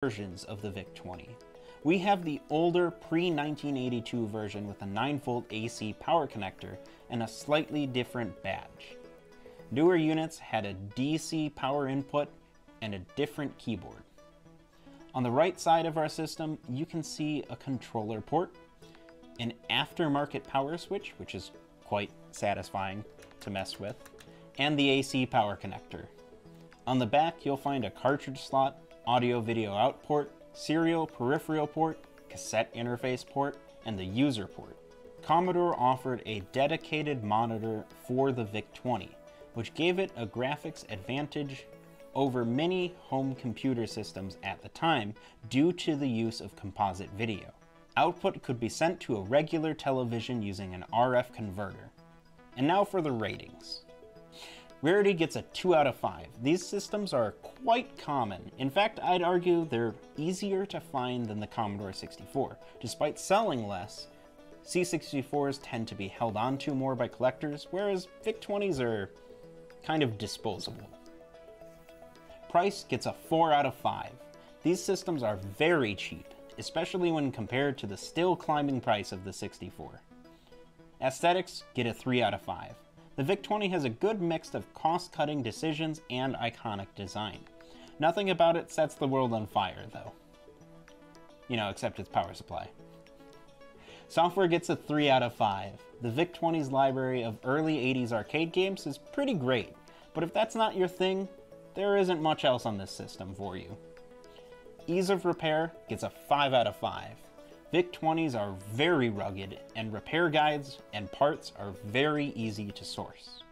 versions of the VIC-20. We have the older pre-1982 version with a 9-volt AC power connector and a slightly different badge. Newer units had a DC power input and a different keyboard. On the right side of our system, you can see a controller port, an aftermarket power switch, which is quite satisfying to mess with, and the AC power connector. On the back, you'll find a cartridge slot, audio-video out port, serial peripheral port, cassette interface port, and the user port. Commodore offered a dedicated monitor for the VIC-20, which gave it a graphics advantage over many home computer systems at the time due to the use of composite video. Output could be sent to a regular television using an RF converter. And now for the ratings. Rarity gets a 2 out of 5. These systems are quite common. In fact, I'd argue they're easier to find than the Commodore 64. Despite selling less, C64s tend to be held onto more by collectors, whereas VIC-20s are kind of disposable. Price gets a 4 out of 5. These systems are very cheap, especially when compared to the still climbing price of the 64. Aesthetics get a 3 out of 5. The VIC-20 has a good mix of cost-cutting decisions and iconic design. Nothing about it sets the world on fire, though. You know, except its power supply. Software gets a 3 out of 5. The VIC-20's library of early 80s arcade games is pretty great, but if that's not your thing, there isn't much else on this system for you. Ease of repair gets a 5 out of 5. VIC-20s are very rugged, and repair guides and parts are very easy to source.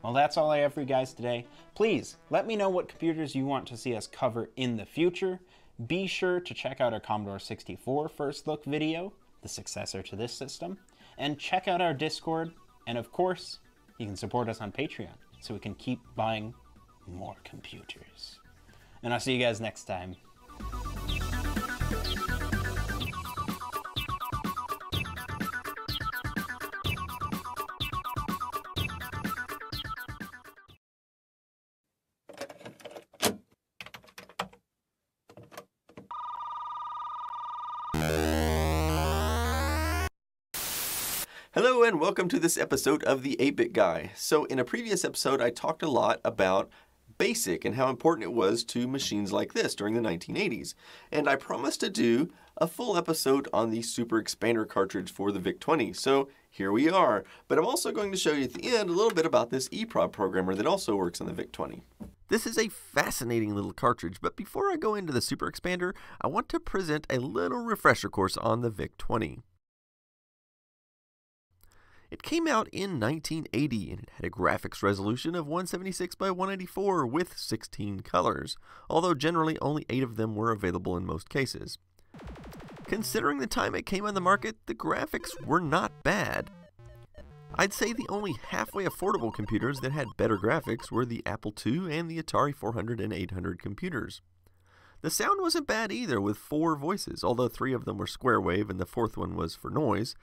Well, that's all I have for you guys today. Please, let me know what computers you want to see us cover in the future. Be sure to check out our Commodore 64 first look video, the successor to this system, and check out our Discord, and of course, you can support us on Patreon so we can keep buying more computers. And I'll see you guys next time. Hello and welcome to this episode of the 8-Bit Guy. So in a previous episode I talked a lot about BASIC and how important it was to machines like this during the 1980s. And I promised to do a full episode on the Super Expander cartridge for the VIC-20. So here we are. But I'm also going to show you at the end a little bit about this EEPROM programmer that also works on the VIC-20. This is a fascinating little cartridge, but before I go into the Super Expander, I want to present a little refresher course on the VIC-20. It came out in 1980 and it had a graphics resolution of 176 by 184 with 16 colors, although generally only 8 of them were available in most cases. Considering the time it came on the market, the graphics were not bad. I'd say the only halfway affordable computers that had better graphics were the Apple II and the Atari 400 and 800 computers. The sound wasn't bad either, with 4 voices, although 3 of them were square wave and the 4th one was for noise.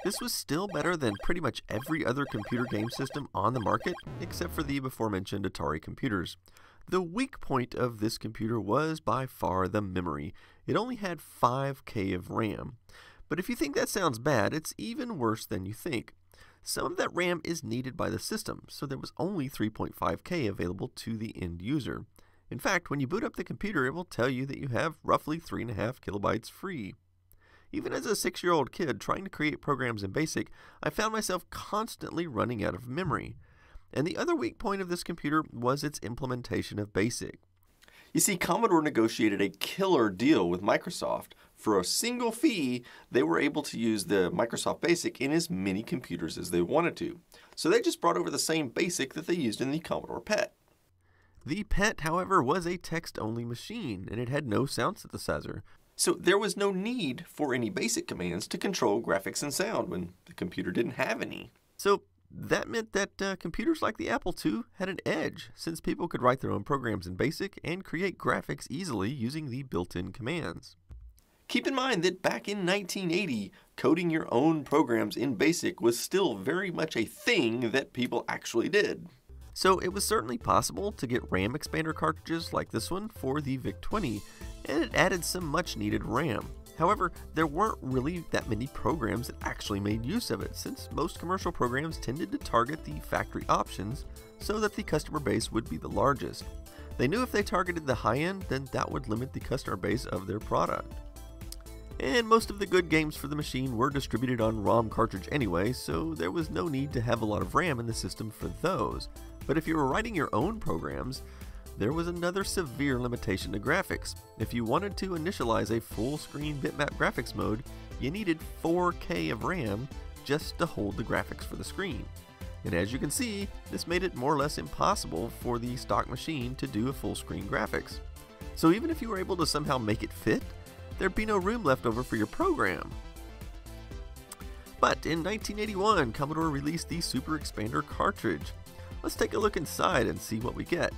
This was still better than pretty much every other computer game system on the market, except for the before-mentioned Atari computers. The weak point of this computer was by far the memory. It only had 5K of RAM. But if you think that sounds bad, it's even worse than you think. Some of that RAM is needed by the system, so there was only 3.5K available to the end user. In fact, when you boot up the computer, it will tell you that you have roughly 3.5 kilobytes free. Even as a 6-year-old kid trying to create programs in BASIC, I found myself constantly running out of memory. And the other weak point of this computer was its implementation of BASIC. You see, Commodore negotiated a killer deal with Microsoft. For a single fee, they were able to use the Microsoft BASIC in as many computers as they wanted to. So they just brought over the same BASIC that they used in the Commodore PET. The PET, however, was a text-only machine, and it had no sound synthesizer. So there was no need for any BASIC commands to control graphics and sound when the computer didn't have any. So that meant that computers like the Apple II had an edge, since people could write their own programs in BASIC and create graphics easily using the built-in commands. Keep in mind that back in 1980, coding your own programs in BASIC was still very much a thing that people actually did. So it was certainly possible to get RAM expander cartridges like this one for the VIC-20, and it added some much needed RAM. However, there weren't really that many programs that actually made use of it, since most commercial programs tended to target the factory options so that the customer base would be the largest. They knew if they targeted the high end, then that would limit the customer base of their product. And most of the good games for the machine were distributed on ROM cartridge anyway, so there was no need to have a lot of RAM in the system for those. But if you were writing your own programs, there was another severe limitation to graphics. If you wanted to initialize a full-screen bitmap graphics mode, you needed 4K of RAM just to hold the graphics for the screen. And as you can see, this made it more or less impossible for the stock machine to do a full-screen graphics. So even if you were able to somehow make it fit, there'd be no room left over for your program. But in 1981, Commodore released the Super Expander cartridge. Let's take a look inside and see what we get.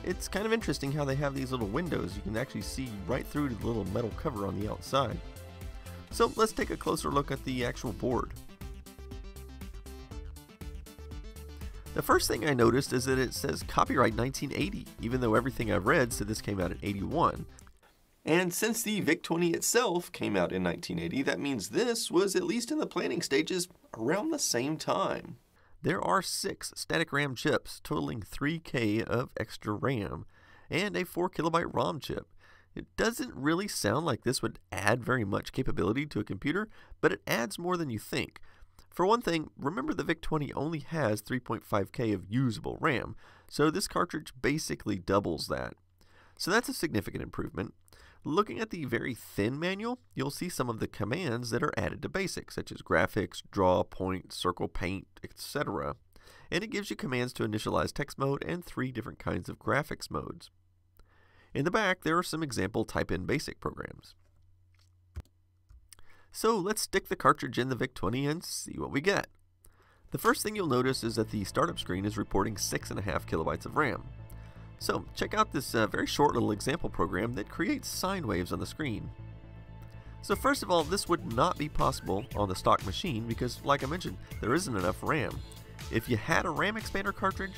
It's kind of interesting how they have these little windows. You can actually see right through to the little metal cover on the outside. So let's take a closer look at the actual board. The first thing I noticed is that it says copyright 1980, even though everything I've read said this came out in 81. And since the VIC-20 itself came out in 1980, that means this was at least in the planning stages around the same time. There are 6 static RAM chips, totaling 3K of extra RAM, and a 4KB ROM chip. It doesn't really sound like this would add very much capability to a computer, but it adds more than you think. For one thing, remember the VIC-20 only has 3.5K of usable RAM, so this cartridge basically doubles that. So that's a significant improvement. Looking at the very thin manual, you'll see some of the commands that are added to BASIC, such as graphics, draw, point, circle, paint, etc. And it gives you commands to initialize text mode and 3 different kinds of graphics modes. In the back, there are some example type-in BASIC programs. So let's stick the cartridge in the VIC-20 and see what we get. The first thing you'll notice is that the startup screen is reporting 6.5 kilobytes of RAM. So check out this very short little example program that creates sine waves on the screen. So first of all, this would not be possible on the stock machine because, like I mentioned, there isn't enough RAM. If you had a RAM expander cartridge,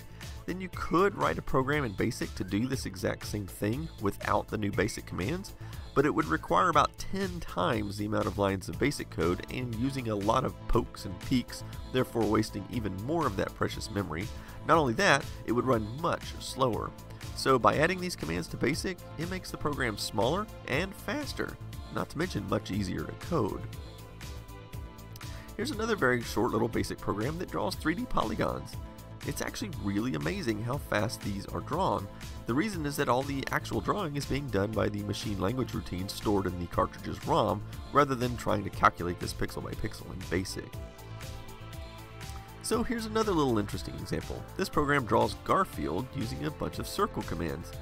then you could write a program in BASIC to do this exact same thing without the new BASIC commands, but it would require about 10 times the amount of lines of BASIC code and using a lot of pokes and peeks, therefore wasting even more of that precious memory. Not only that, it would run much slower. So by adding these commands to BASIC, it makes the program smaller and faster, not to mention much easier to code. Here's another very short little BASIC program that draws 3D polygons. It's actually really amazing how fast these are drawn. The reason is that all the actual drawing is being done by the machine language routines stored in the cartridge's ROM, rather than trying to calculate this pixel by pixel in BASIC. So here's another little interesting example. This program draws Garfield using a bunch of circle commands.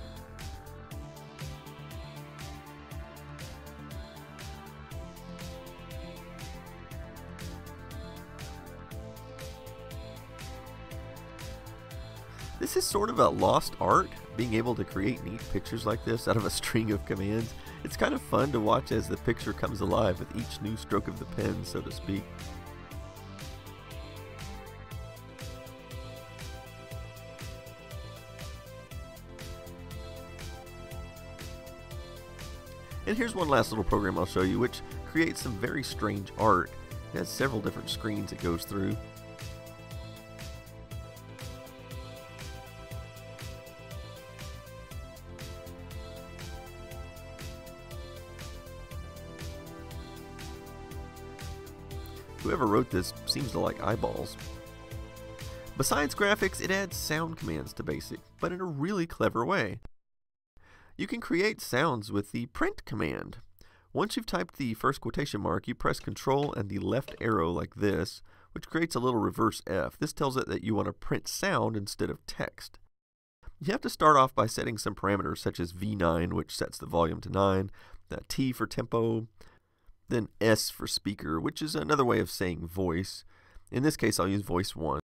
This is sort of a lost art, being able to create neat pictures like this out of a string of commands. It's kind of fun to watch as the picture comes alive with each new stroke of the pen, so to speak. And here's one last little program I'll show you, which creates some very strange art. It has several different screens it goes through. Whoever wrote this seems to like eyeballs. Besides graphics, it adds sound commands to BASIC, but in a really clever way. You can create sounds with the print command. Once you've typed the first quotation mark, you press Control and the left arrow like this, which creates a little reverse F. This tells it that you want to print sound instead of text. You have to start off by setting some parameters such as V9, which sets the volume to 9, T for tempo, then S for speaker, which is another way of saying voice. In this case, I'll use voice 1.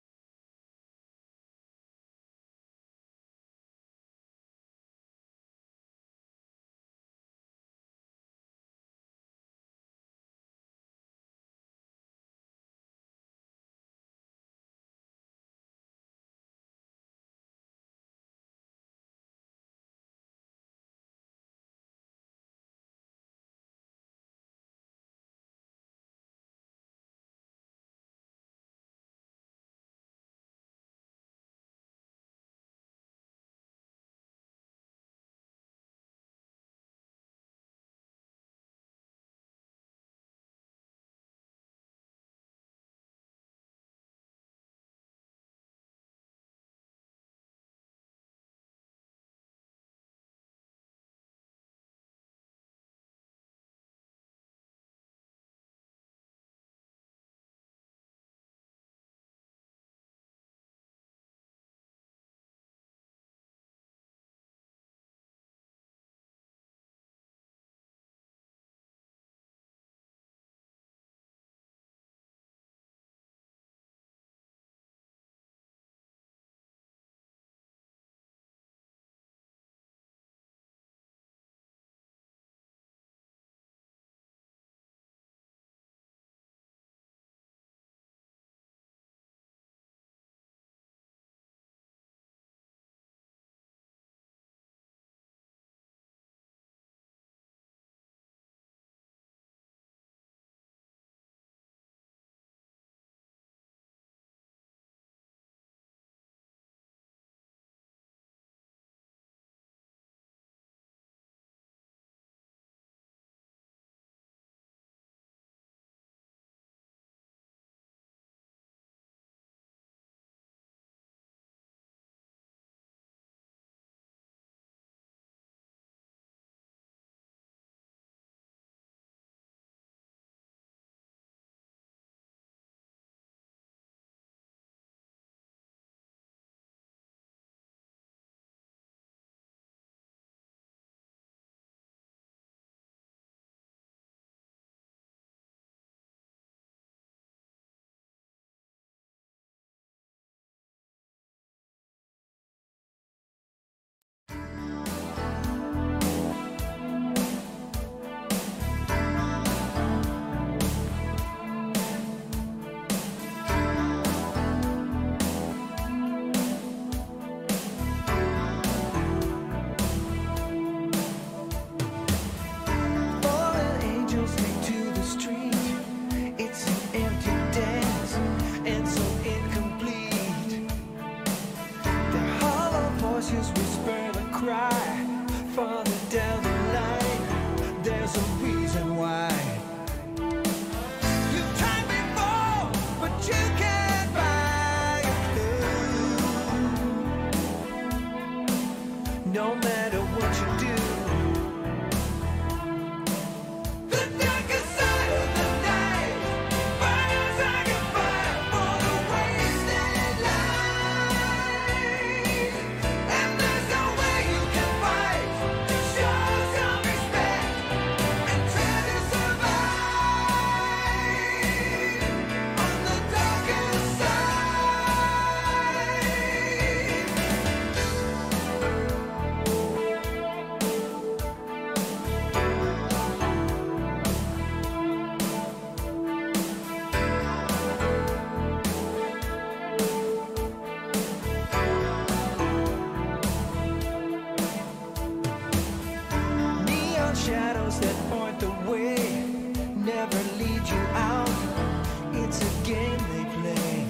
it's a game they play.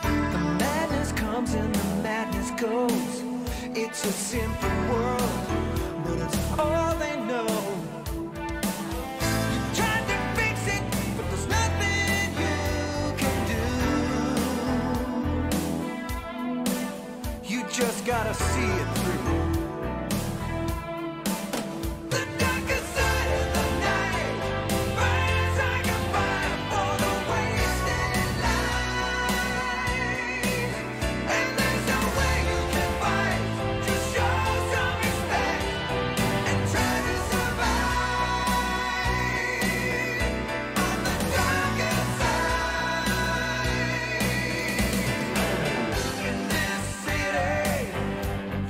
The madness comes and the madness goes. It's a simple world, but it's all they know. You tried to fix it, but there's nothing you can do. You just gotta see it through.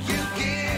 You give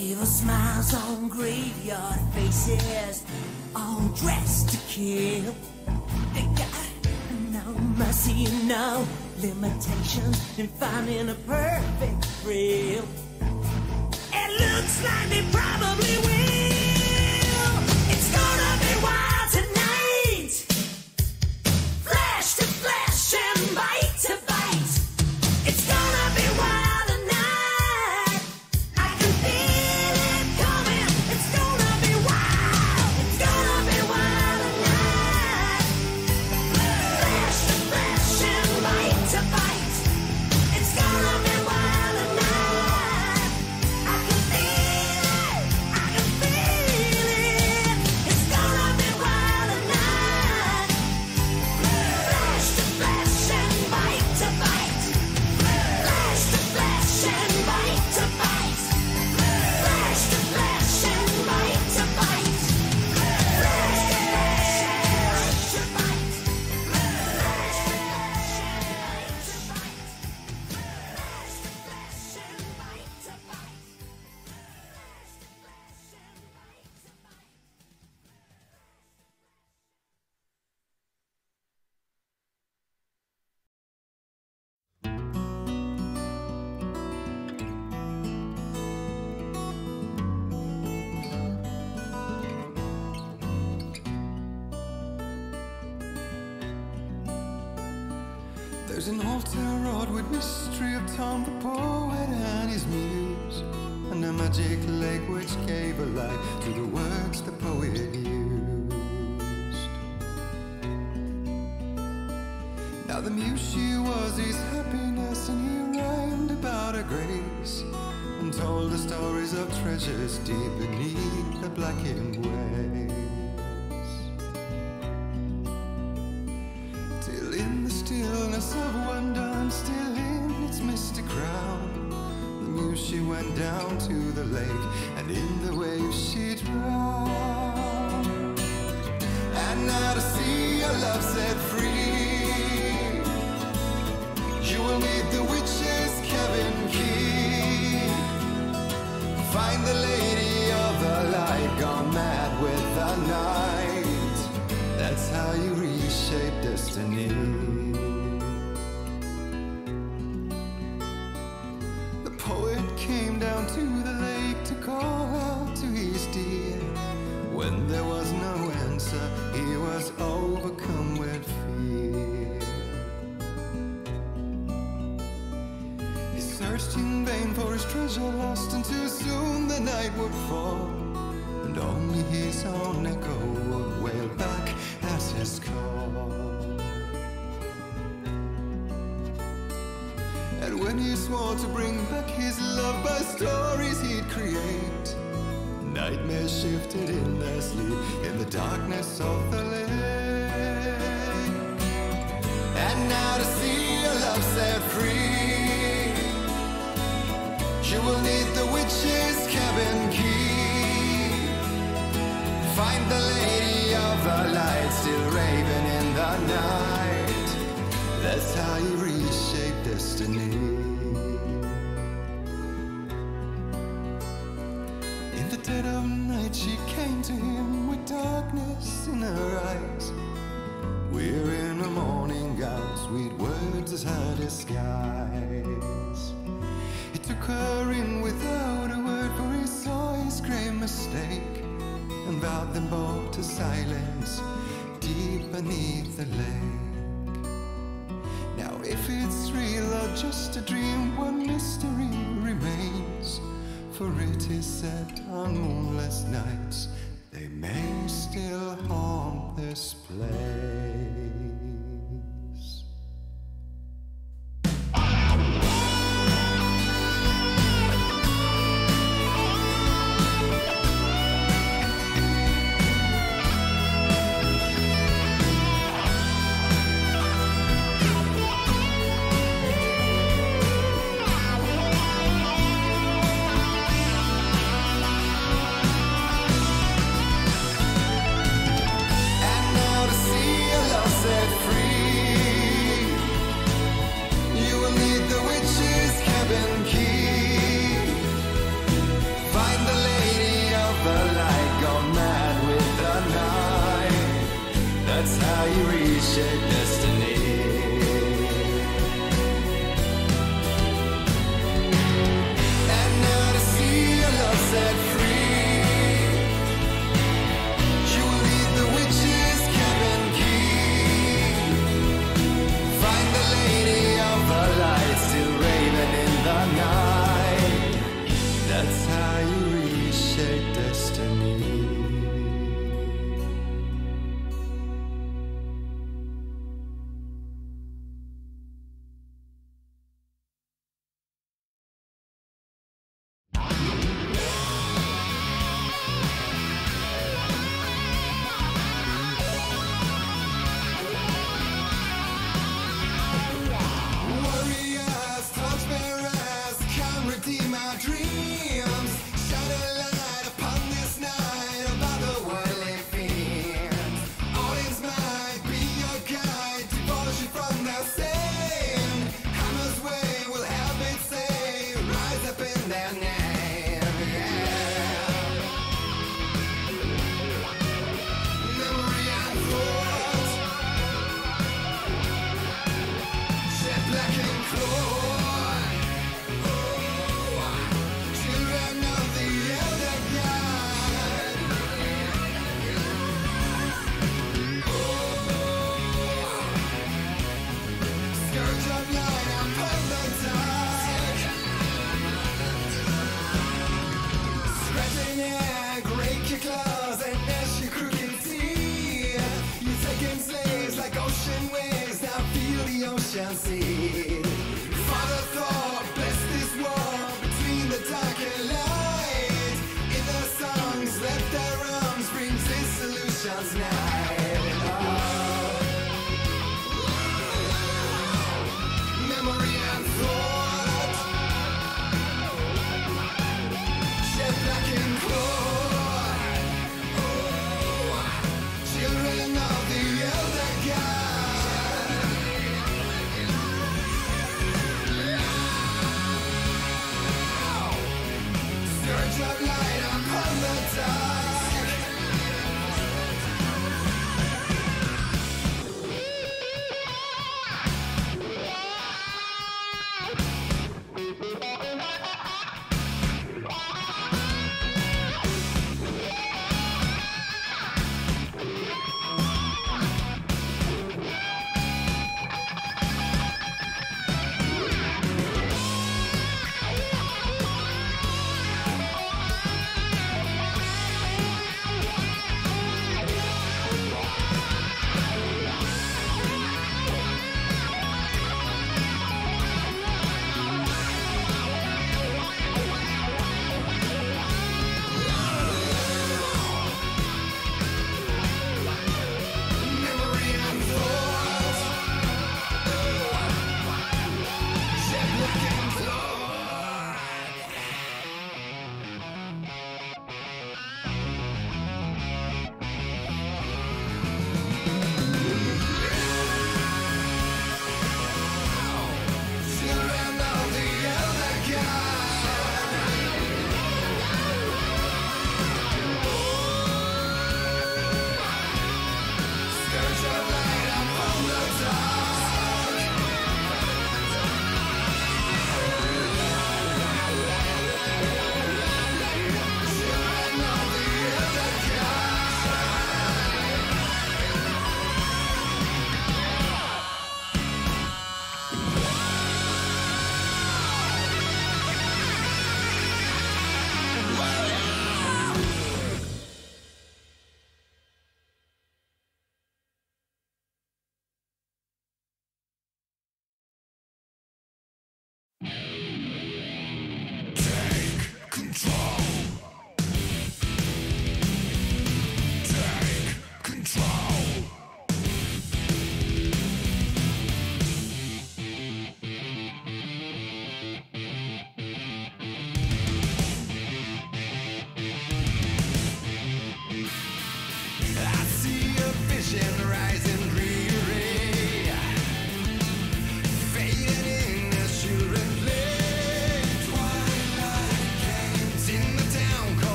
Evil smiles on graveyard faces, all dressed to kill. They got no mercy, no limitations in finding a perfect thrill. It looks like they probably will. It's gonna be wild tonight. Flash to flash and bite to bite. It's gonna be wild tonight. I can feel it coming. It's gonna be wild. It's gonna be wild tonight. Flash to flash and bite to bite. It's gonna be wild tonight. I can feel it. I can feel it. It's gonna be wild tonight. Flash to flash and bite to bite. Flash to flash and bite to bite. Flash to flash and bite to bite. Flash to flash and bite to bite. Flash to flash and bite to bite. Flash to flash and bite to bite. There's an old town road with mystery of Tom the poet and his muse, and a magic lake which gave a light to the words the poet used. Now the muse, she was his happiness, and he rhymed about her grace and told the stories of treasures deep beneath the blackened waves. Till in the stillness of wonder, and still in its misty crown, the muse, she went down to the lake, and in the waves she drowned. And now to see your love set free, you will need the witch's cabin key. Find the lady of the light, gone mad with the night. That's how you reshape destiny. The poet came down to the lake to call out to his dear. When there was no answer, he was overcome with fear. He searched in vain for his treasure lost, and too soon the night would fall, and only his own echo would wail back at his call. And when he swore to bring back his love by stories he'd create, nightmares shifted in their sleep in the darkness of the lake. And now to see your love set free, you will need the witch's cabin key. Find the lady of the light, still raving in the night. That's how you reshape destiny. In the dead of night she came to him with darkness in her eyes. We're in a morning gown, sweet words as her disguise. He took her in without a word, for he saw his grave mistake, and vowed them both to silence deep beneath the lake. Now if it's real or just a dream, one mystery remains, for it is said on moonless nights they may still haunt this place. you reshape destiny. And now to see your love set free, you will lead the witch's cabin key. Find the lady of the light, still raving in the night. That's how you reshape destiny. Warriors, torchbearers, come redeem our dreams. Shine a light upon this night above the worldly fiends. Audience might be your guide, divorce you from the same. Hammer's way will help it say, rise up in their name. Memory and thought, shed black and cold. Children of the elder God. Scourge of light upon the dark. Scratching egg, rake your claws and gnash your crooked teeth. You taking slaves like ocean waves, now feel the ocean sea. Father thought, bless this war between the dark and light. In their songs, let their arms bring dissolution's night. Memory and thought, shed black and cold. Children of the elder God.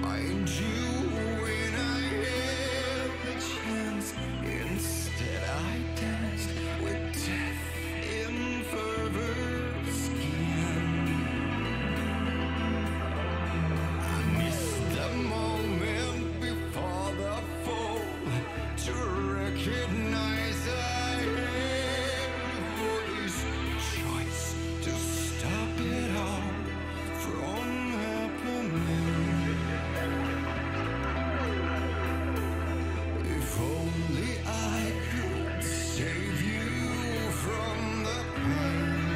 find you when I had the chance. Instead I danced with death in fervor skin. I missed the moment before the fall to recognize I had a voice, choice to stop it all from happening. If only I could save you from the pain.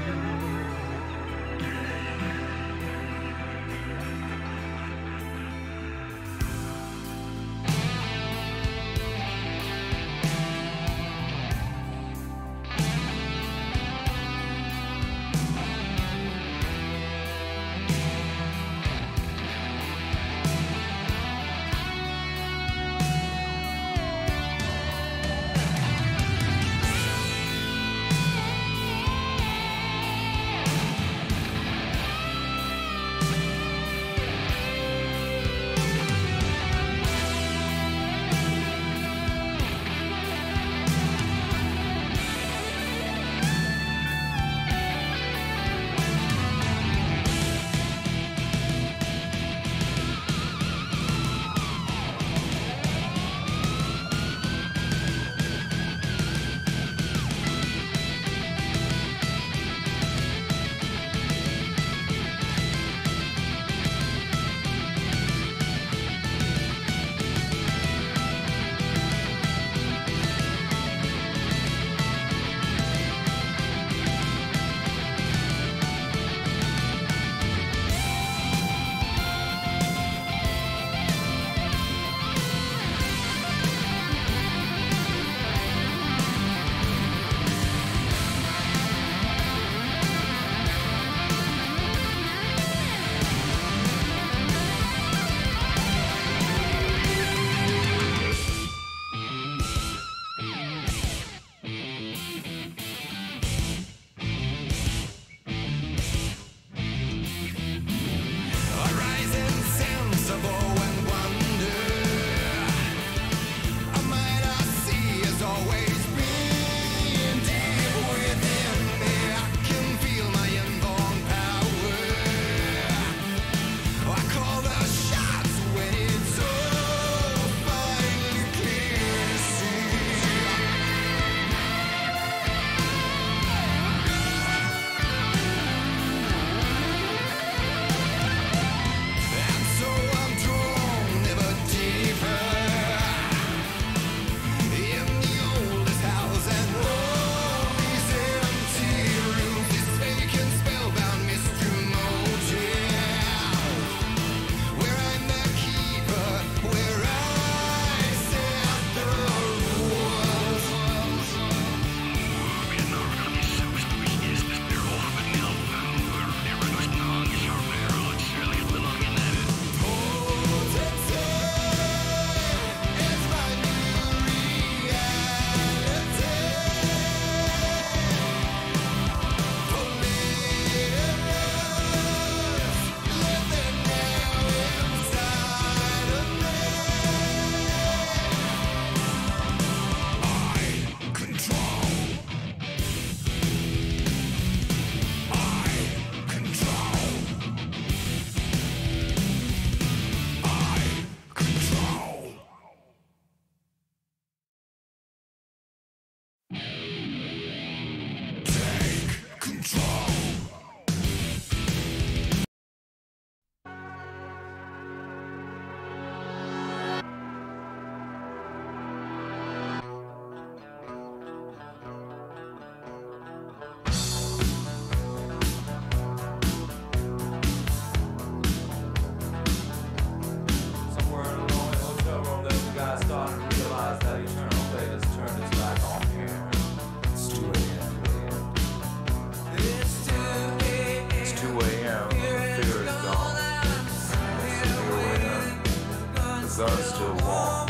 sun's still warm.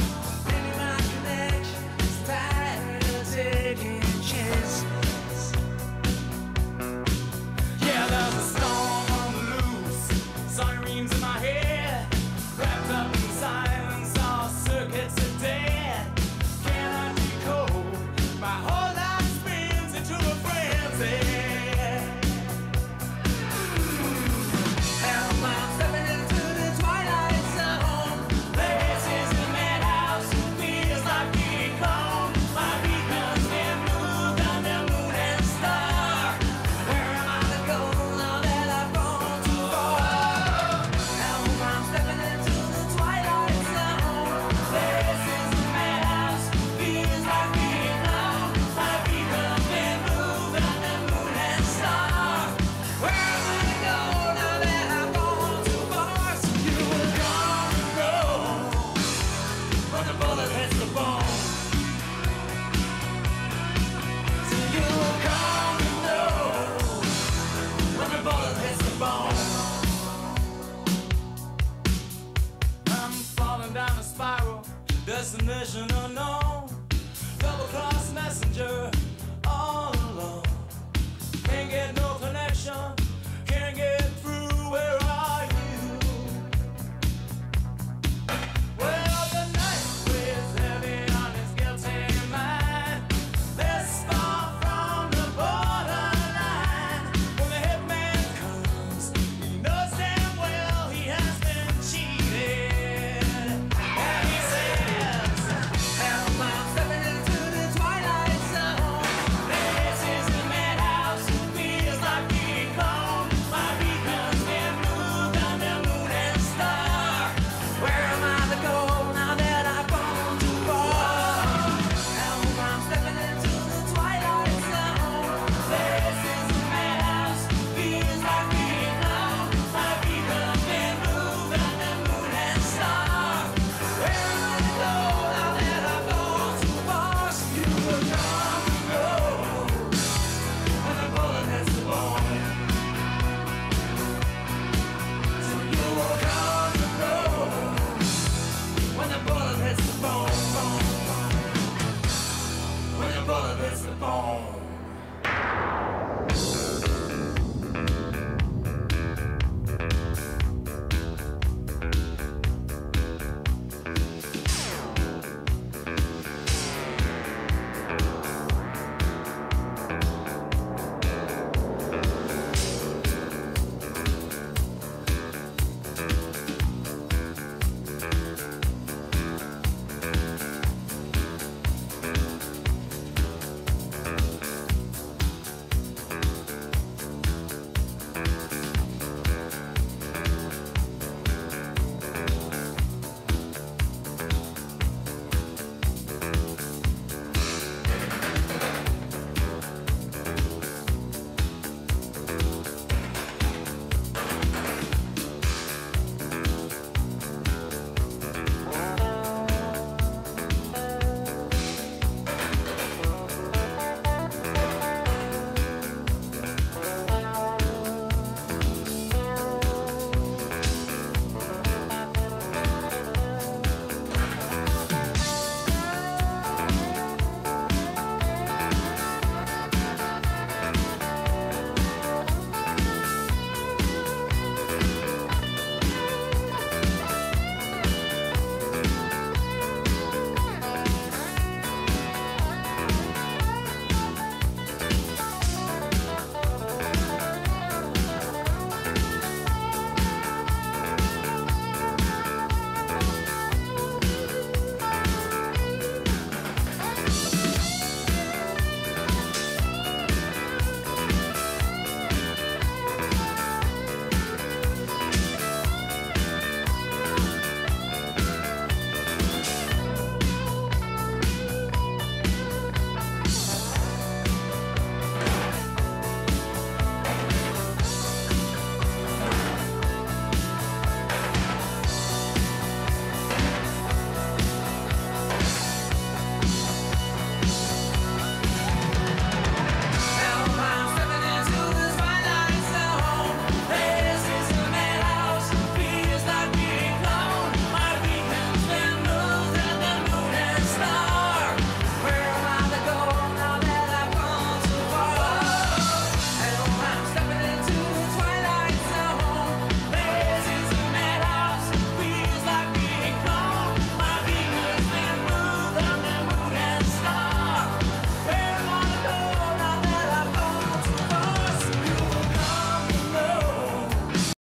Yeah, there's a storm on the loose, sirens in my head, wrapped up Destination unknown. Double cross messenger.